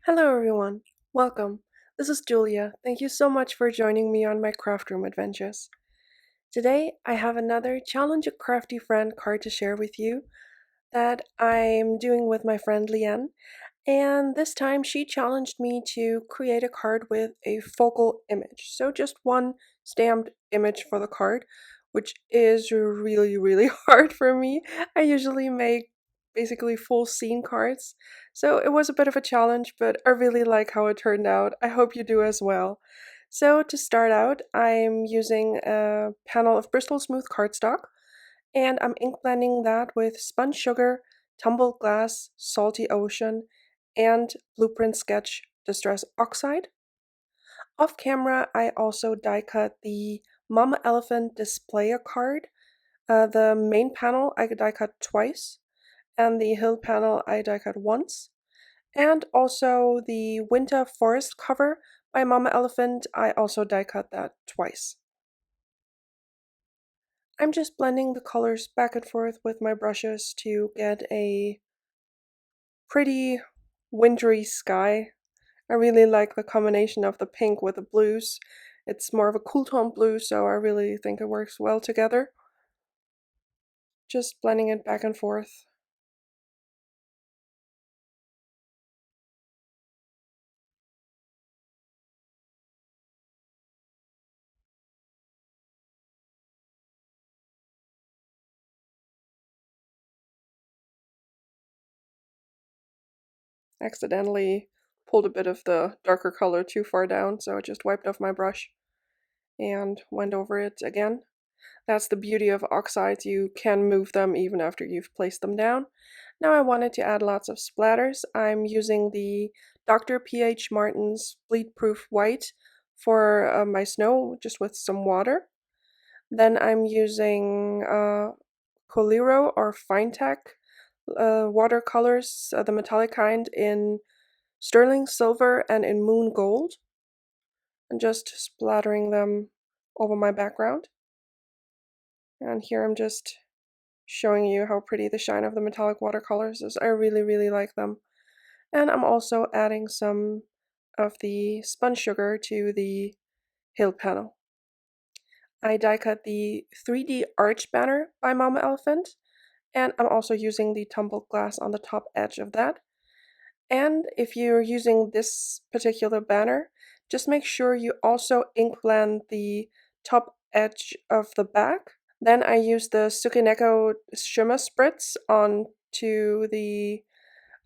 Hello everyone, welcome. This is Julia. Thank you so much for joining me on my craft room adventures. Today I have another Challenge a Crafty Friend card to share with you that I'm doing with my friend Leanne. And this time she challenged me to create a card with a focal image. So just one stamped image for the card, which is really hard for me. I usually make basically full scene cards. So it was a bit of a challenge, but I really like how it turned out. I hope you do as well. So to start out, I'm using a panel of Bristol smooth cardstock, and I'm ink blending that with spun sugar, tumbled glass, salty ocean, and blueprint sketch distress oxide. Off camera, I also die cut the Mama Elephant displayer card. The main panel I die cut twice, and the hill panel I die cut once. And also the winter forest cover by Mama Elephant, I also die cut that twice. I'm just blending the colors back and forth with my brushes to get a pretty wintry sky. I really like the combination of the pink with the blues. It's more of a cool tone blue, so I really think it works well together. Just blending it back and forth. Accidentally pulled a bit of the darker color too far down, so I just wiped off my brush and went over it again. That's the beauty of oxides, you can move them even after you've placed them down. Now I wanted to add lots of splatters. I'm using the Dr. P.H. Martin's Bleed Proof White for my snow, just with some water. Then I'm using Coliro or Finetech watercolors, the metallic kind, in sterling silver and in moon gold, and just splattering them over my background. And here I'm just showing you how pretty the shine of the metallic watercolors is. I really like them. And I'm also adding some of the spun sugar to the hill panel. I die cut the 3D arch banner by Mama Elephant, and I'm also using the tumbled glass on the top edge of that. And if you're using this particular banner, just make sure you also ink blend the top edge of the back. Then I use the Tsukineko shimmer spritz onto the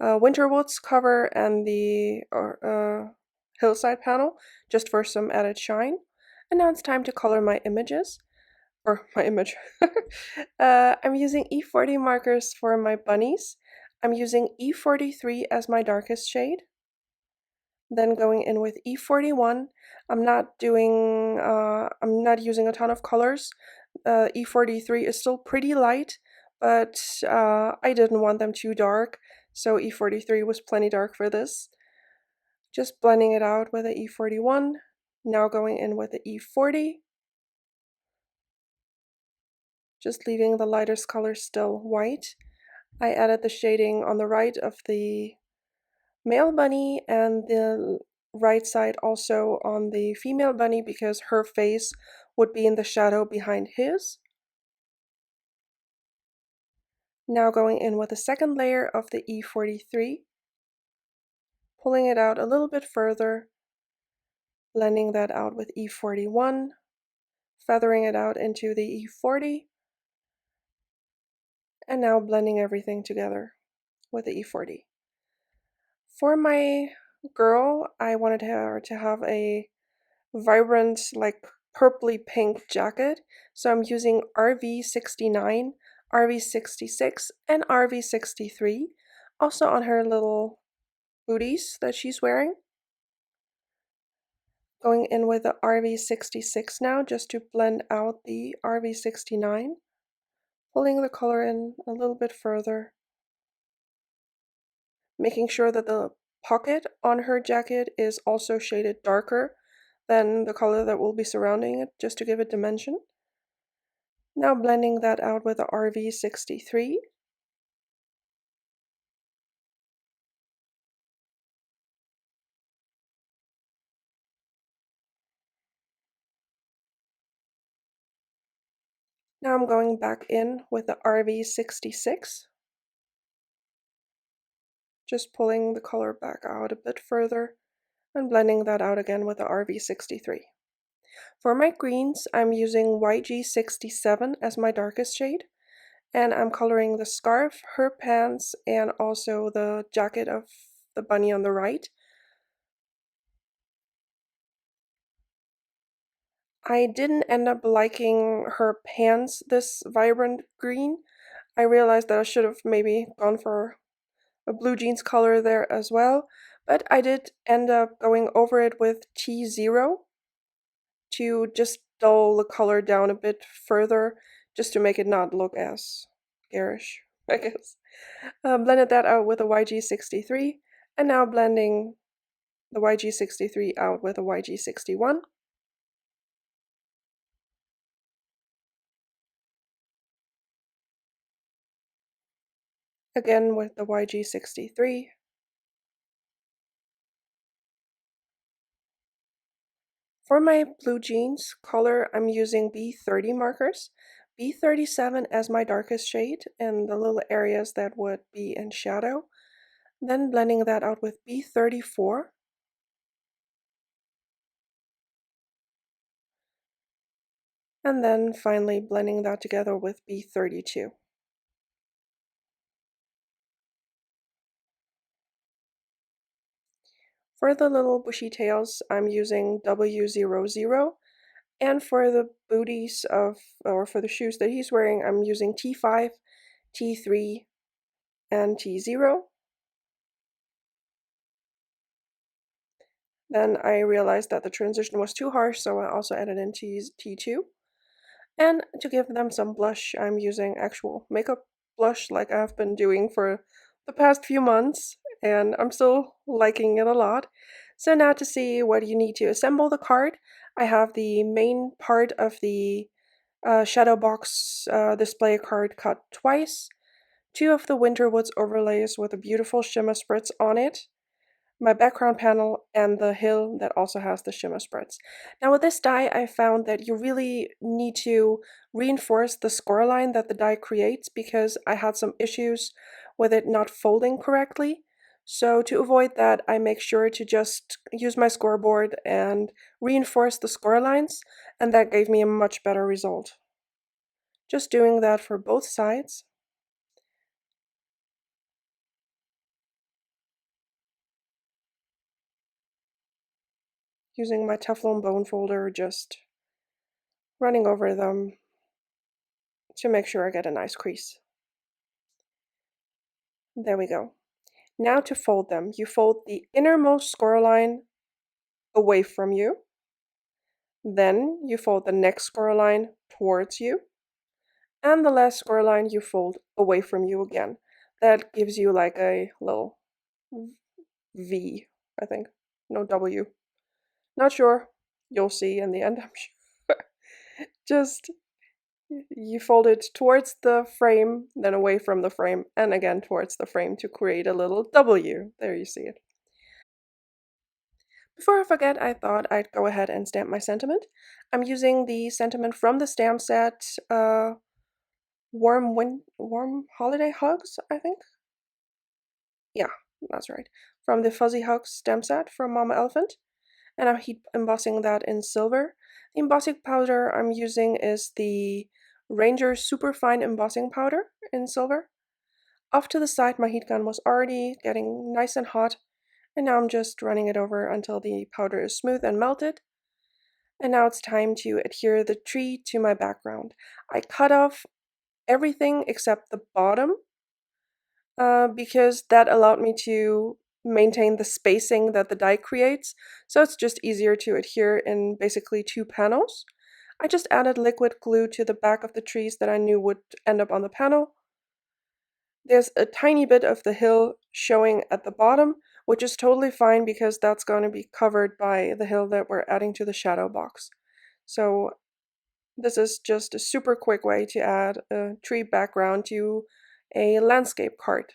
Winterwoods cover and the hillside panel, just for some added shine. And now it's time to color my images, or my image. I'm using E40 markers for my bunnies. I'm using E43 as my darkest shade. Then going in with E41. I'm not using a ton of colors. E43 is still pretty light, but I didn't want them too dark, so E43 was plenty dark for this. Just blending it out with the E41. Now going in with the E40. Just leaving the lightest color still white. I added the shading on the right of the male bunny and the right side also on the female bunny because her face would be in the shadow behind his. Now going in with a second layer of the E43, pulling it out a little bit further, blending that out with E41, feathering it out into the E40, and now blending everything together with the E40. For my girl, I wanted her to have a vibrant, like purpley pink jacket, so I'm using RV69, RV66, and RV63, also on her little booties that she's wearing. Going in with the RV66 now, just to blend out the RV69, pulling the color in a little bit further, making sure that the pocket on her jacket is also shaded darker than the color that will be surrounding it, just to give it dimension. Now blending that out with the RV63. Now I'm going back in with the RV66, just pulling the color back out a bit further and blending that out again with the RV63. For my greens, I'm using YG67 as my darkest shade, and I'm coloring the scarf, her pants, and also the jacket of the bunny on the right. I didn't end up liking her pants this vibrant green. I realized that I should have maybe gone for a blue jeans color there as well, but I did end up going over it with T0 to just dull the color down a bit further, just to make it not look as garish, I guess. Blended that out with a YG63, and now blending the YG63 out with a YG61. Again with the YG63. For my blue jeans color, I'm using B30 markers, B37 as my darkest shade and the little areas that would be in shadow. Then blending that out with B34. And then finally blending that together with B32. For the little bushy tails, I'm using W00, and for the booties or for the shoes that he's wearing, I'm using T5, T3, and T0. Then I realized that the transition was too harsh, so I also added in T2. And to give them some blush, I'm using actual makeup blush like I've been doing for the past few months, and I'm still liking it a lot. So now to see what you need to assemble the card, I have the main part of the shadow box display card cut twice, two of the Winterwoods overlays with a beautiful shimmer spritz on it, my background panel, and the hill that also has the shimmer spreads. Now with this die, I found that you really need to reinforce the score line that the die creates because I had some issues with it not folding correctly. So to avoid that, I make sure to just use my scoreboard and reinforce the score lines, and that gave me a much better result. Just doing that for both sides. Using my Teflon bone folder, just running over them to make sure I get a nice crease. There we go. Now to fold them. You fold the innermost score line away from you. Then you fold the next score line towards you. And the last score line you fold away from you again. That gives you like a little V, I think. No W. Not sure. You'll see in the end, I'm sure. Just you fold it towards the frame, then away from the frame, and again towards the frame to create a little W. There you see it. Before I forget, I thought I'd go ahead and stamp my sentiment. I'm using the sentiment from the stamp set, Warm Holiday Hugs, I think? Yeah, that's right. From the Fuzzy Hugs stamp set from Mama Elephant. And I'm heat embossing that in silver. The embossing powder I'm using is the Ranger Superfine Embossing Powder in silver. Off to the side, my heat gun was already getting nice and hot, and now I'm just running it over until the powder is smooth and melted. And now it's time to adhere the tree to my background. I cut off everything except the bottom because that allowed me to maintain the spacing that the die creates, so it's just easier to adhere in basically two panels. I just added liquid glue to the back of the trees that I knew would end up on the panel. There's a tiny bit of the hill showing at the bottom, which is totally fine because that's going to be covered by the hill that we're adding to the shadow box. So this is just a super quick way to add a tree background to a landscape card.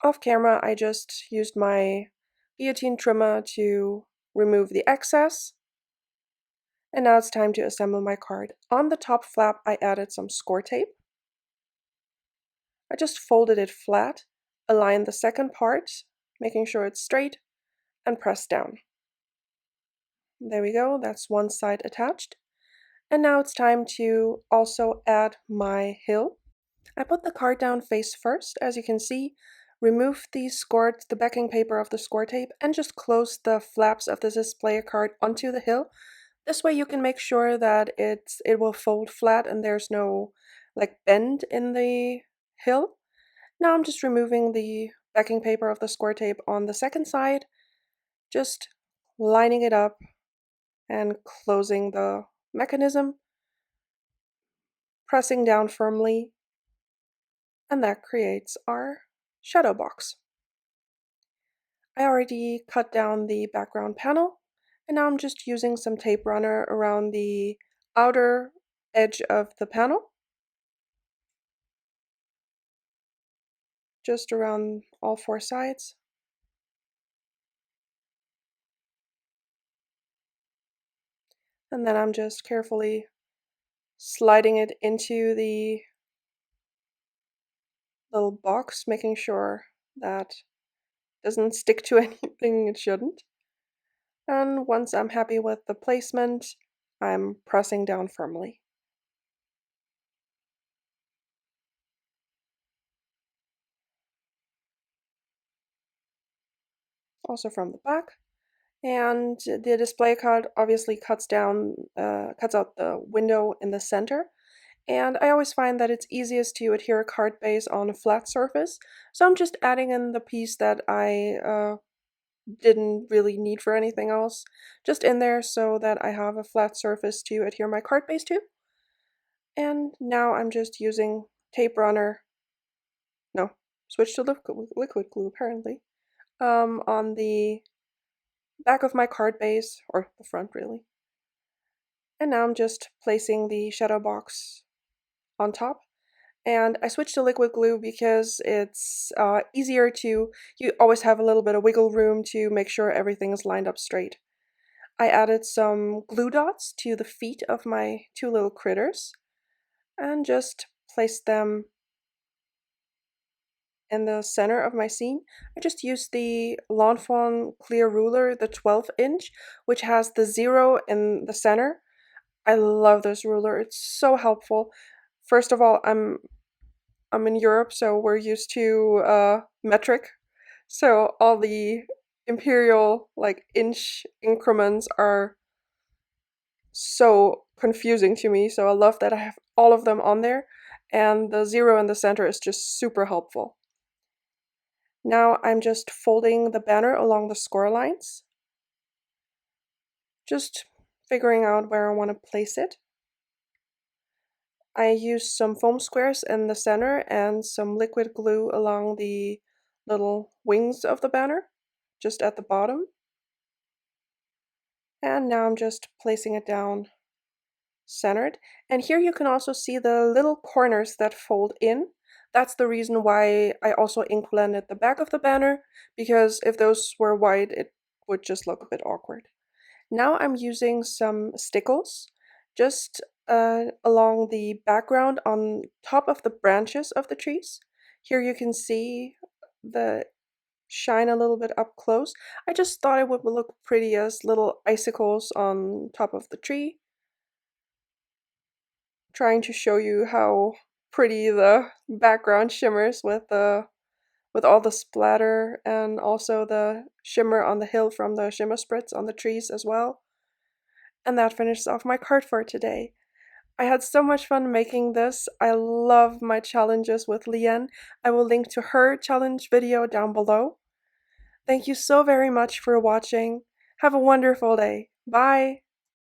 Off camera, I just used my guillotine trimmer to remove the excess. And now it's time to assemble my card. On the top flap, I added some score tape. I just folded it flat, aligned the second part, making sure it's straight, and press down. There we go, that's one side attached. And now it's time to also add my hill. I put the card down face first, as you can see, remove the backing paper of the score tape, and just close the flaps of the display card onto the hill. This way you can make sure that it will fold flat and there's no like bend in the hill. Now I'm just removing the backing paper of the score tape on the second side, just lining it up and closing the mechanism, pressing down firmly, and that creates our shadow box. I already cut down the background panel, and now I'm just using some tape runner around the outer edge of the panel, just around all four sides. And then I'm just carefully sliding it into the little box, making sure that it doesn't stick to anything it shouldn't. And once I'm happy with the placement, I'm pressing down firmly. Also from the back. And the display card obviously cuts out the window in the center. And I always find that it's easiest to adhere a card base on a flat surface. So I'm just adding in the piece that I didn't really need for anything else, just in there so that I have a flat surface to adhere my card base to. And now I'm just using tape runner, no, switch to liquid glue apparently, on the back of my card base, or the front really. And now I'm just placing the shadow box on top. And I switched to liquid glue because it's easier to, you always have a little bit of wiggle room to make sure everything is lined up straight. I added some glue dots to the feet of my two little critters and just placed them in the center of my scene. I just used the Lawn Fawn clear ruler, the 12-inch, which has the 0 in the center. I love this ruler, it's so helpful. First of all, I'm in Europe, so we're used to metric. So all the imperial like inch increments are so confusing to me. So I love that I have all of them on there, and the 0 in the center is just super helpful. Now I'm just folding the banner along the score lines, just figuring out where I want to place it. I used some foam squares in the center and some liquid glue along the little wings of the banner, just at the bottom. And now I'm just placing it down centered. And here you can also see the little corners that fold in. That's the reason why I also ink blended the back of the banner, because if those were white, it would just look a bit awkward. Now I'm using some stickles just along the background on top of the branches of the trees. Here you can see the shine a little bit up close. I just thought it would look pretty as little icicles on top of the tree. Trying to show you how pretty the background shimmers with all the splatter, and also the shimmer on the hill from the shimmer spritz on the trees as well. And that finishes off my card for today. I had so much fun making this. I love my challenges with Leanne. I will link to her challenge video down below. Thank you so very much for watching. Have a wonderful day. Bye!